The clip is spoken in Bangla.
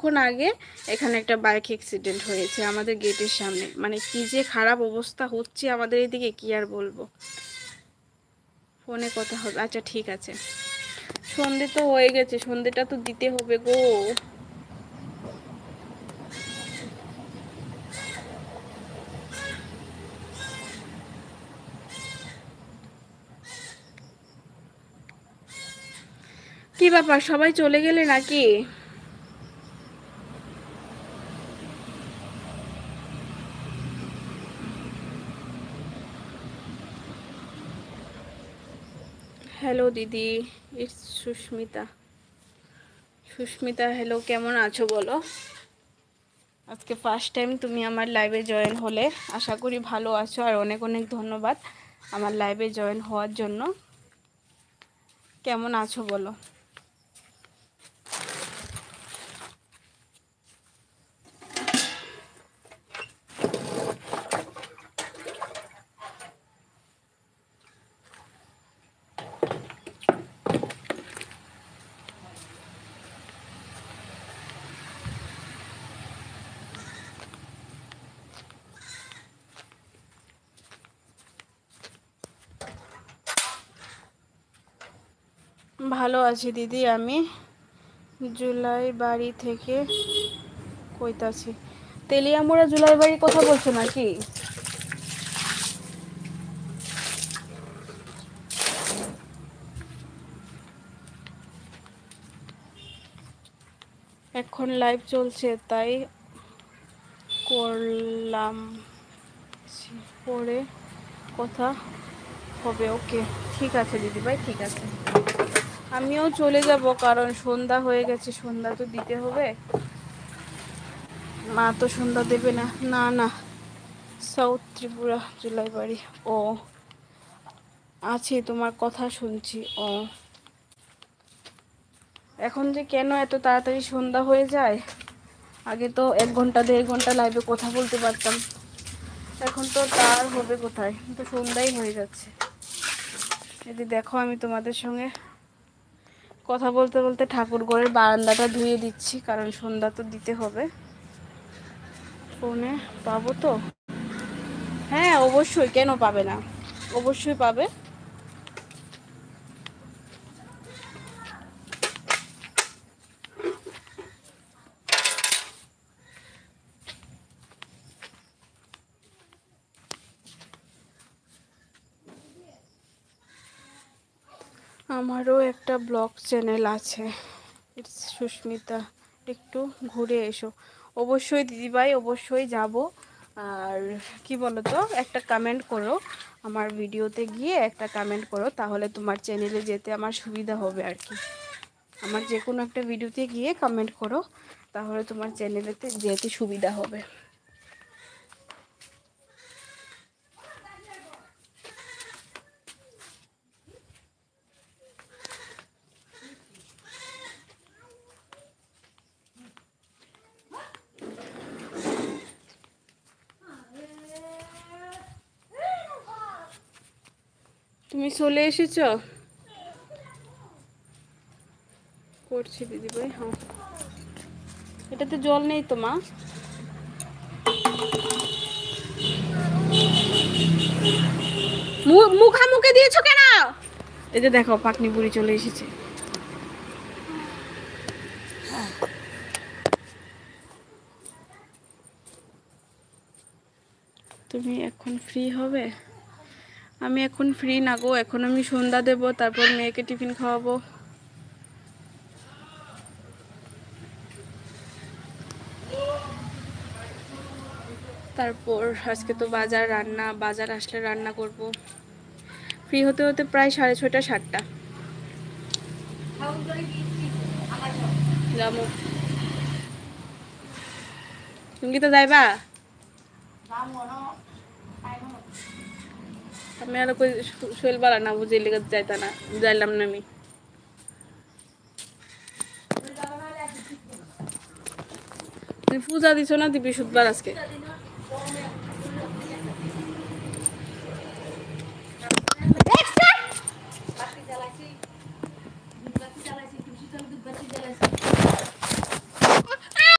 কিছুক্ষণ আগে এখানে একটা বাইক অ্যাক্সিডেন্ট হয়েছে আমাদের গেটের সামনে, মানে কি যে খারাপ অবস্থা হচ্ছে আমাদের এদিকে, কি আর বলবো। ফোনে কথা হবে, আচ্ছা ঠিক আছে। সন্ধে তো হয়ে গেছে, সন্ধেটা তো দিতে হবে গো। কি ব্যাপার, সবাই চলে গেলে নাকি? হ্যালো দিদি, ইটস সুস্মিতা। সুস্মিতা হ্যালো, কেমন আছো বলো? আজকে ফার্স্ট টাইম তুমি আমার লাইভে জয়েন হলে, আশা করি ভালো আছো। আর অনেক অনেক ধন্যবাদ আমার লাইভে জয়েন হওয়ার জন্য। কেমন আছো বলো? ভালো আছি দিদি, আমি জুলাই বাড়ি থেকে কইতাছি। তেলিয়ামুড়া জুলাই বাড়ির কথা বলছো নাকি? এখন লাইভ চলছে তাই করলাম, পরে কথা হবে। ওকে ঠিক আছে দিদি ভাই, ঠিক আছে। আমিও চলে যাব কারণ সন্ধ্যা হয়ে গেছে, সন্ধ্যা তো দিতে হবে। মা তো সন্ধ্যা দেবে না। না না, সাউথ ত্রিপুরা জুলাই বাড়ি। ও আছি, তোমার কথা শুনছি। ও এখন যে কেন এত তাড়াতাড়ি সন্ধ্যা হয়ে যায়, আগে তো 1 ঘন্টা 1.5 ঘন্টা লাইভে কথা বলতে পারতাম, এখন তো তার হবে কোথায়, তো সন্ধ্যাই হয়ে যাচ্ছে। যদি দেখো আমি তোমাদের সঙ্গে কথা বলতে বলতে ঠাকুর ঘরের বারান্দাটা ধুয়ে দিচ্ছি, কারণ সন্ধ্যা তো দিতে হবে। ফোনে পাবো তো? হ্যাঁ অবশ্যই, কেন পাবে না, অবশ্যই পাবে। আমারও একটা ব্লগ চ্যানেল আছে, ইটস সুস্মিতা, একটু ঘুরে এসো। অবশ্যই দিদিভাই, অবশ্যই যাব। আর কি বলো তো, একটা কমেন্ট করো আমার ভিডিওতে গিয়ে, একটা কমেন্ট করো, তাহলে তোমার চ্যানেলে যেতে আমার সুবিধা হবে আর কি। আমার যে কোনো একটা ভিডিওতে গিয়ে কমেন্ট করো, তাহলে তোমার চ্যানেলেতে যেতে সুবিধা হবে। তুমি চলে এসেছো? করছি দিদিভাই। হ্যাঁ, এটাতে জল নেই তো মা? মুখে দিয়েছো কেন? এই যে দেখো পাকনি বুড়ি চলে এসেছে। তুমি এখন ফ্রি হবে? আমি এখন ফ্রি না গো, এখন আমি সন্ধ্যা দেব, তারপর মেয়েকে টিফিন খাওয়াবো। তারপর আজকে তো বাজার, রান্না, বাজার আসলে রান্না করব। ফ্রি হতে হতে প্রায় 6:30 7টা। যাবো। তুমি কি তো যাইবা? আমি আর কই শৈল বালা না বুঝে লেগে যাইতা না, যাইলাম না আমি। তুমি পূজা দিছো না দিবি বুধবার আজকে?